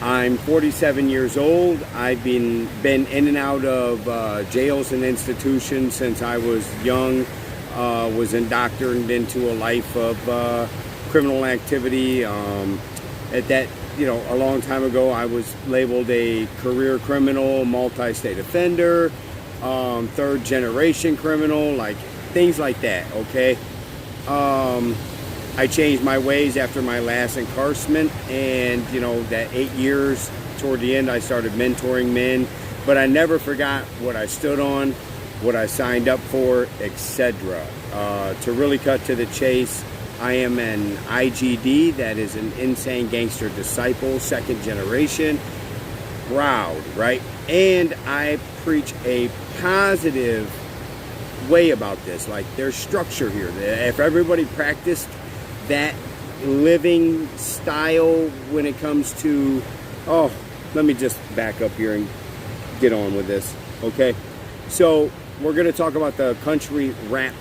I'm 47 years old. I've been in and out of jails and institutions since I was young. Was indoctrinated into a life of criminal activity. At that, a long time ago, I was labeled a career criminal, multi-state offender, third generation criminal, like things like that. Okay. I changed my ways after my last incarceration, and that 8 years toward the end I started mentoring men, but I never forgot what I stood on, what I signed up for, etc. To really cut to the chase, I am an IGD, that is an Insane Gangster Disciple, second generation, proud, right? And I preach a positive way about this. Like, there's structure here. If everybody practiced that living style when it comes to, let me just back up here and get on with this, okay? So we're going to talk about the country rap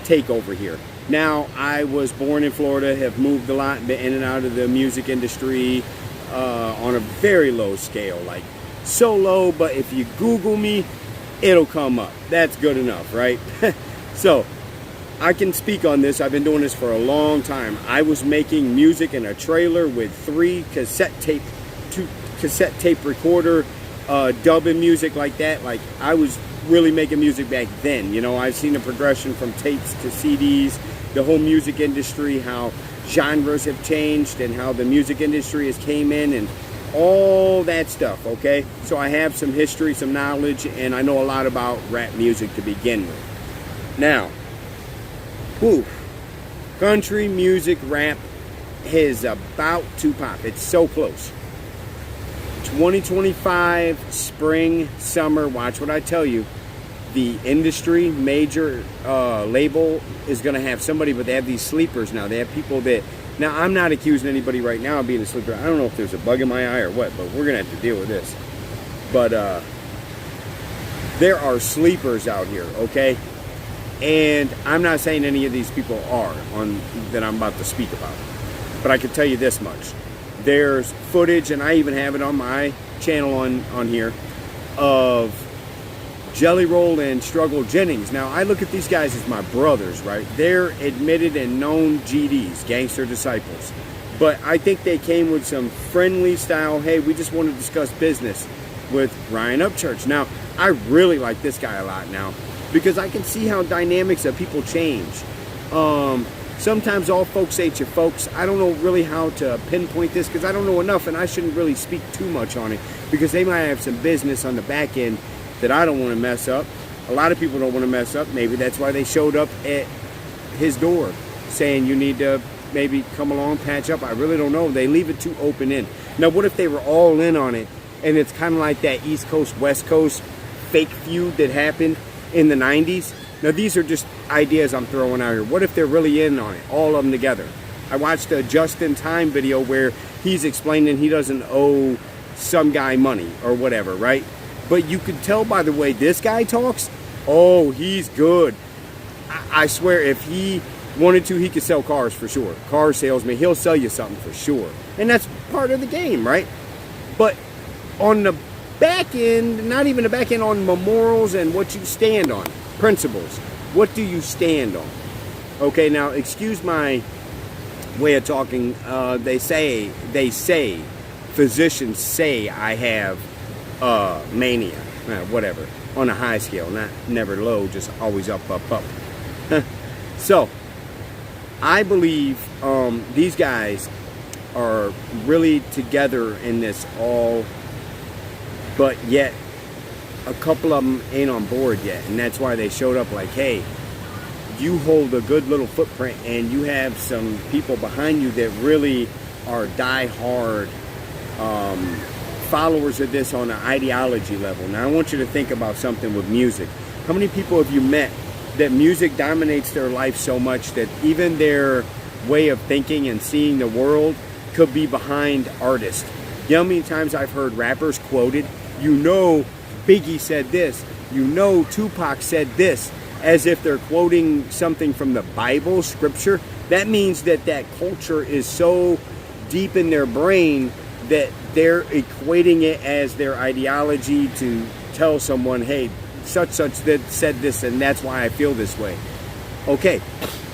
takeover here. Now, I was born in Florida, have moved a lot, been in and out of the music industry on a very low scale, like so low, but if you Google me, it'll come up. That's good enough, right? So I can speak on this. I've been doing this for a long time. I was making music in a trailer with 2 cassette tape recorder, dubbing music like that. Like, I was really making music back then. I've seen the progression from tapes to CDs, the whole music industry, how genres have changed and how the music industry has came in and all that stuff, okay? So I have some history, some knowledge, and I know a lot about rap music to begin with. Now, country music rap is about to pop. It's so close. 2025, spring, summer, watch what I tell you. The industry, major label is going to have somebody, but they have these sleepers now. They have people that, now I'm not accusing anybody right now of being a sleeper. I don't know if there's a bug in my eye or what, but we're going to have to deal with this. But there are sleepers out here, okay? And I'm not saying any of these people are that I'm about to speak about. But I can tell you this much. There's footage, and I even have it on my channel on here, of Jelly Roll and Struggle Jennings. Now, I look at these guys as my brothers, right? They're admitted and known GDs, gangster disciples. But I think they came with some friendly style, hey, we just want to discuss business with Ryan Upchurch. Now, I really like this guy a lot now, because I can see how dynamics of people change. Sometimes all folks ain't your folks. I don't know really how to pinpoint this, because I don't know enough, and I shouldn't really speak too much on it, because they might have some business on the back end that I don't want to mess up. A lot of people don't want to mess up. Maybe that's why they showed up at his door saying you need to maybe come along, patch up. I really don't know. They leave it too open in. Now, what if they were all in on it, and it's kind of like that East Coast, West Coast fake feud that happened in the 90s? Now, these are just ideas I'm throwing out here. What if they're really in on it, all of them together? I watched a Just in Time video where he's explaining he doesn't owe some guy money or whatever, right? But you could tell by the way this guy talks, oh, he's good. I swear, if he wanted to, he could sell cars for sure. Car salesman, he'll sell you something for sure. And that's part of the game, right? But on the back end, not even the back end, on morals and what you stand on, principles, what do you stand on? Okay, now, excuse my way of talking. They say, physicians say I have mania, whatever, on a high scale, never low, just always up. So, I believe these guys are really together in this all, but yet a couple of them ain't on board yet, and that's why they showed up like, hey, you hold a good little footprint, and you have some people behind you that really are die-hard followers of this on an ideology level. Now, I want you to think about something with music. How many people have you met that music dominates their life so much that even their way of thinking and seeing the world could be behind artists? You know how many times I've heard rappers quoted, Biggie said this, Tupac said this, as if they're quoting something from the Bible, scripture. That means that culture is so deep in their brain that they're equating it as their ideology to tell someone, hey, such that said this and that's why I feel this way. Okay,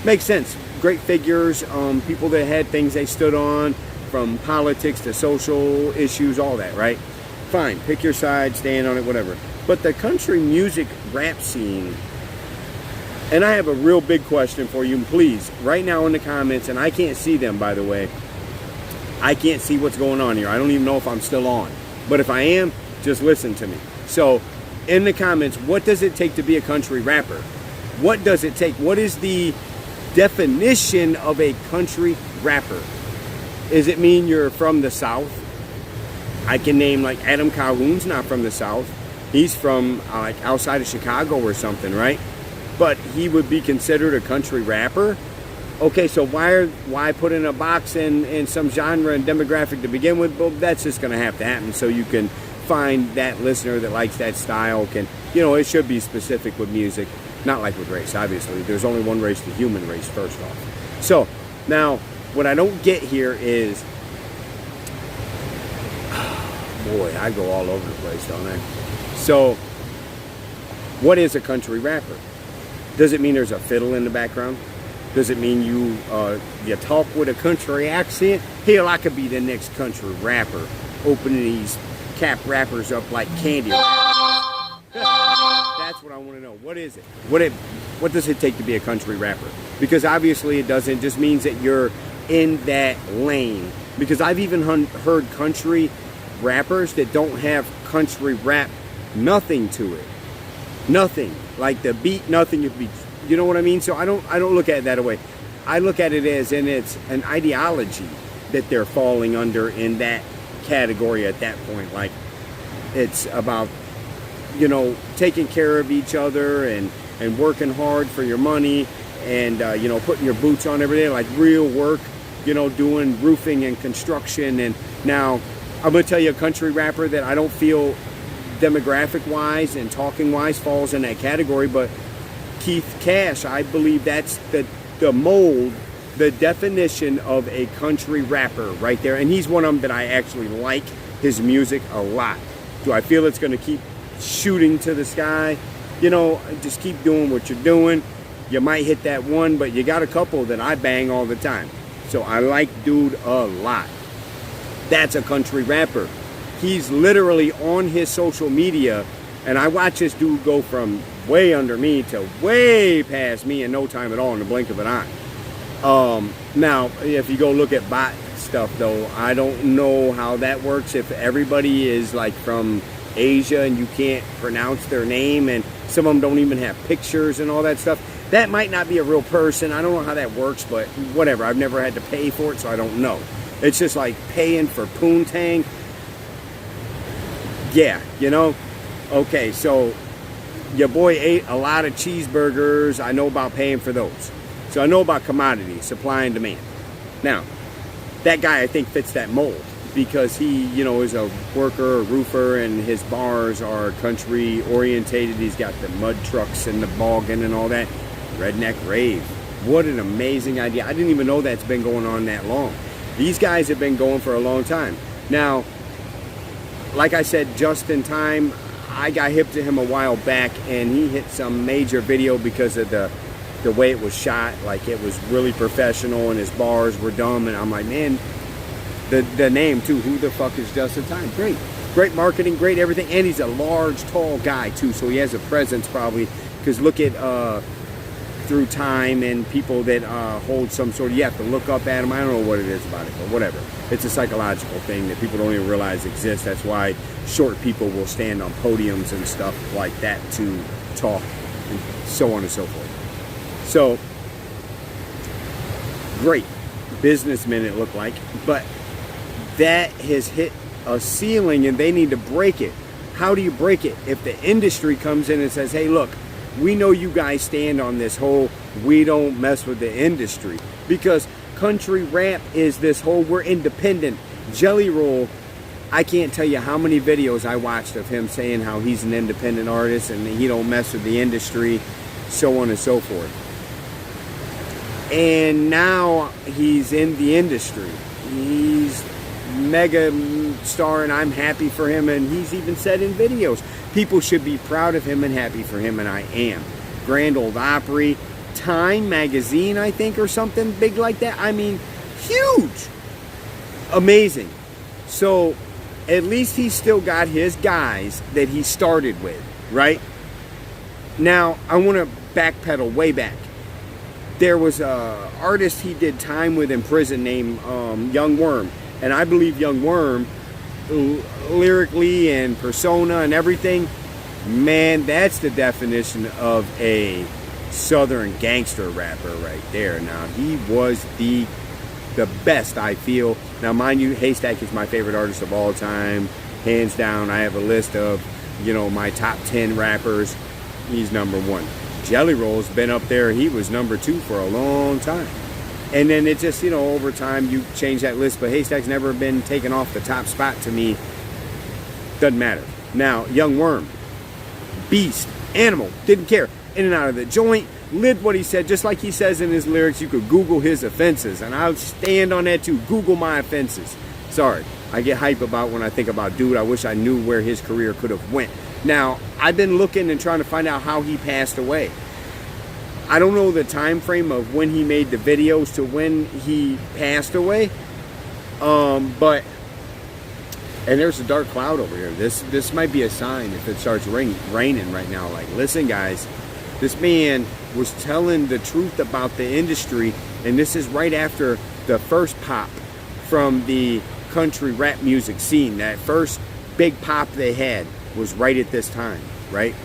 makes sense. Great figures, people that had things they stood on, from politics to social issues, all that, right? Fine, pick your side, stand on it, whatever. But the country music rap scene, and I have a real big question for you, please, right now in the comments, and I can't see them, by the way. I can't see what's going on here. I don't even know if I'm still on. But if I am, just listen to me. So, in the comments, what does it take to be a country rapper? What does it take? What is the definition of a country rapper? Does it mean you're from the South? I can name, like, Adam Calhoun's not from the South. He's from, like, outside of Chicago or something, right? But he would be considered a country rapper? Okay, so why put in a box in some genre and demographic to begin with? Well, that's just going to have to happen, so you can find that listener that likes that style. It should be specific with music, not like with race, obviously. There's only one race, the human race, first off. So, now, what I don't get here is, boy, I go all over the place, don't I? So, what is a country rapper? Does it mean there's a fiddle in the background? Does it mean you talk with a country accent? Hell, I could be the next country rapper, opening these cap rappers up like candy. That's what I want to know. What is it? What does it take to be a country rapper? Because obviously it doesn't. It just means that you're in that lane. Because I've even heard country rappers that don't have country rap nothing to it. Nothing. Like the beat, nothing. You know what I mean? So I don't look at it that way. I look at it as it's an ideology that they're falling under in that category at that point. Like, it's about, taking care of each other and working hard for your money and, putting your boots on every day, like real work, doing roofing and construction. And now I'm going to tell you a country rapper that I don't feel demographic-wise and talking-wise falls in that category, but Keith Cash, I believe that's the mold, the definition of a country rapper right there. And he's one of them that I actually like his music a lot. Do I feel it's going to keep shooting to the sky? Just keep doing what you're doing. You might hit that one, but you got a couple that I bang all the time. So I like dude a lot. That's a country rapper. He's literally on his social media, and I watch this dude go from way under me to way past me in no time at all, in the blink of an eye. Now, if you go look at bot stuff, though, I don't know how that works. If everybody is like from Asia and you can't pronounce their name, and some of them don't even have pictures and all that stuff, that might not be a real person. I don't know how that works, but whatever. I've never had to pay for it, so I don't know. It's just like paying for poontang. Yeah, Okay, so your boy ate a lot of cheeseburgers. I know about paying for those. So I know about commodities, supply and demand. Now, that guy I think fits that mold because he, is a worker, a roofer, and his bars are country orientated. He's got the mud trucks and the boggin and all that. Redneck rave. What an amazing idea. I didn't even know that's been going on that long. These guys have been going for a long time. Now, like I said, just in time, I got hip to him a while back, and he hit some major video because of the way it was shot. Like, it was really professional, and his bars were dumb, and I'm like, man, the name, too, who the fuck is Just in Time? Great marketing, great everything, and he's a large, tall guy, too, so he has a presence, probably, because look at Through Time and people that hold some sort of, you have to look up at him. I don't know what it is about it, but whatever. It's a psychological thing that people don't even realize exists. That's why short people will stand on podiums and stuff like that to talk and so on and so forth. So, great businessmen it looked like, but that has hit a ceiling and they need to break it. How do you break it? If the industry comes in and says, hey, look, we know you guys stand on this whole we don't mess with the industry, because country rap is this whole we're independent. Jelly Roll, I can't tell you how many videos I watched of him saying how he's an independent artist and he don't mess with the industry, so on and so forth. And now he's in the industry. He's mega star, and I'm happy for him. And he's even said in videos, people should be proud of him and happy for him, and I am. Grand Ole Opry, Time magazine, I think, or something big like that. I mean, huge. Amazing. So at least he's still got his guys that he started with, right? Now, I want to backpedal way back. There was a artist he did time with in prison named Young Worm. And I believe Young Worm, lyrically and persona and everything, man, that's the definition of a Southern gangster rapper right there. Now, he was the best, I feel. Now, mind you, Haystack is my favorite artist of all time, hands down. I have a list of, my top 10 rappers. He's number one. Jelly Roll's been up there. He was number 2 for a long time. And then it just, over time, you change that list. But Haystack's never been taken off the top spot to me. Doesn't matter. Now, Young Worm, beast, animal, didn't care. In and out of the joint, lived what he said. Just like he says in his lyrics, you could Google his offenses. And I'll stand on that too. Google my offenses. Sorry. I get hype about when I think about dude. I wish I knew where his career could have went. Now, I've been looking and trying to find out how he passed away. I don't know the time frame of when he made the videos to when he passed away. But and there's a dark cloud over here. This might be a sign if it starts raining right now. Like, listen, guys, this man was telling the truth about the industry, and this is right after the first pop from the country rap music scene. That first big pop they had was right at this time, right?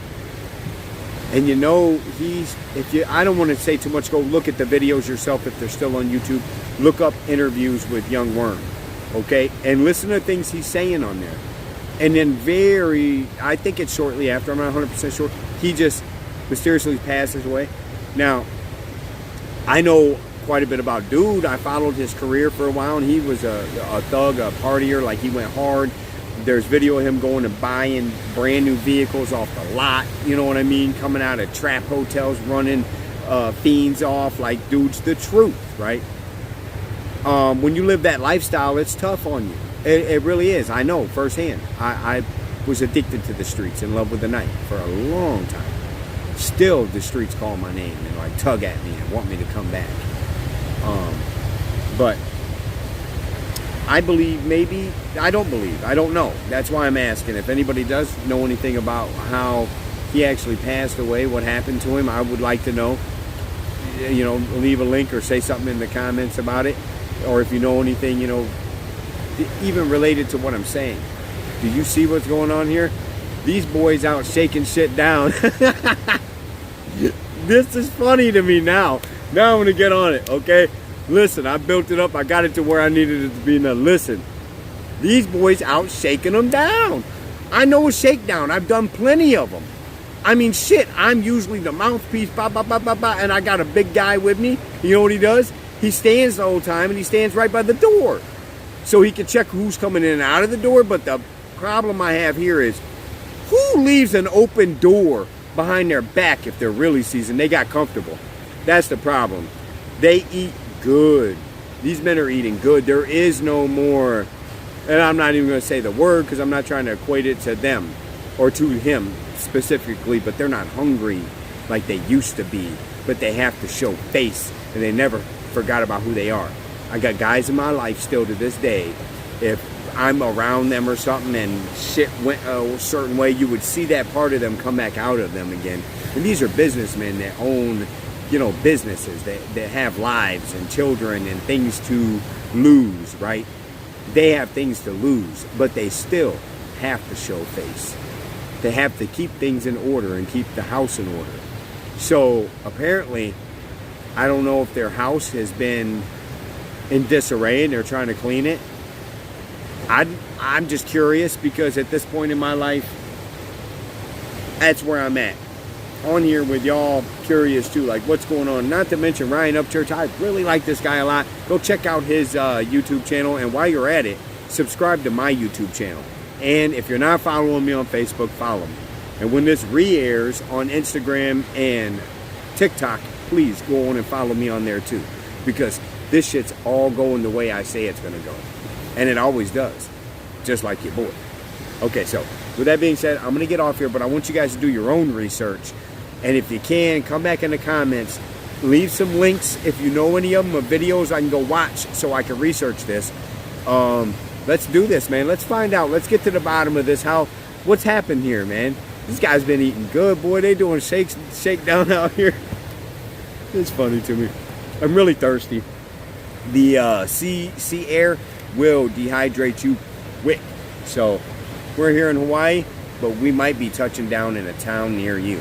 And I don't want to say too much, go look at the videos yourself if they're still on YouTube. Look up interviews with Young Worm, okay? And listen to things he's saying on there. And then I think it's shortly after, I'm not 100% sure, he just mysteriously passes away. Now, I know quite a bit about dude. I followed his career for a while, and he was a thug, a partier, like he went hard. There's video of him going and buying brand new vehicles off the lot, you know what I mean? Coming out of trap hotels, running fiends off. Like, dude's the truth, right? When you live that lifestyle, it's tough on you. It really is. I know firsthand. I was addicted to the streets, in love with the night for a long time. Still, the streets call my name and like tug at me and want me to come back. But I believe, maybe, I don't believe, I don't know. That's why I'm asking. If anybody does know anything about how he actually passed away, what happened to him, I would like to know. Leave a link or say something in the comments about it. Or if you know anything, even related to what I'm saying. Do you see what's going on here? These boys out shaking shit down. This is funny to me now. Now I'm going to get on it, okay? Listen, I built it up. I got it to where I needed it to be. Now listen, these boys out shaking them down. I know a shakedown. I've done plenty of them. I mean, shit, I'm usually the mouthpiece, and I got a big guy with me. You know what he does? He stands the whole time, and he stands right by the door. So he can check who's coming in and out of the door. But the problem I have here is, who leaves an open door behind their back if they're really seasoned? They got comfortable. That's the problem. They eat good. These men are eating good. There is no more, and I'm not even going to say the word because I'm not trying to equate it to them or to him specifically, but they're not hungry like they used to be, but they have to show face, and they never forgot about who they are. I got guys in my life still to this day. If I'm around them or something and shit went a certain way, you would see that part of them come back out of them again. And these are businessmen that own businesses that have lives and children and things to lose, right? They have things to lose, but they still have to show face. They have to keep things in order and keep the house in order. So apparently, I don't know if their house has been in disarray and they're trying to clean it. I'm just curious because at this point in my life, that's where I'm at. On here with y'all, curious too, like what's going on. Not to mention Ryan Upchurch. I really like this guy a lot. Go check out his YouTube channel, and while you're at it, subscribe to my YouTube channel. And if you're not following me on Facebook, follow me. And when this re-airs on Instagram and TikTok, please go on and follow me on there too, because this shit's all going the way I say it's gonna go. And it always does, just like your boy. Okay, so with that being said, I'm going to get off here, but I want you guys to do your own research. And if you can, come back in the comments, leave some links if you know any of them, of videos I can go watch so I can research this. Let's do this, man. Let's find out. Let's get to the bottom of this. What's happened here, man? This guy's been eating good, boy. They doing shakedown out here. It's funny to me. I'm really thirsty. The sea air will dehydrate you quick. So we're here in Hawaii, but we might be touching down in a town near you.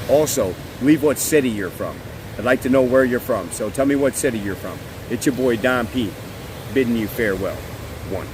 Also, leave what city you're from. I'd like to know where you're from. So tell me what city you're from. It's your boy Don P, bidding you farewell. 1.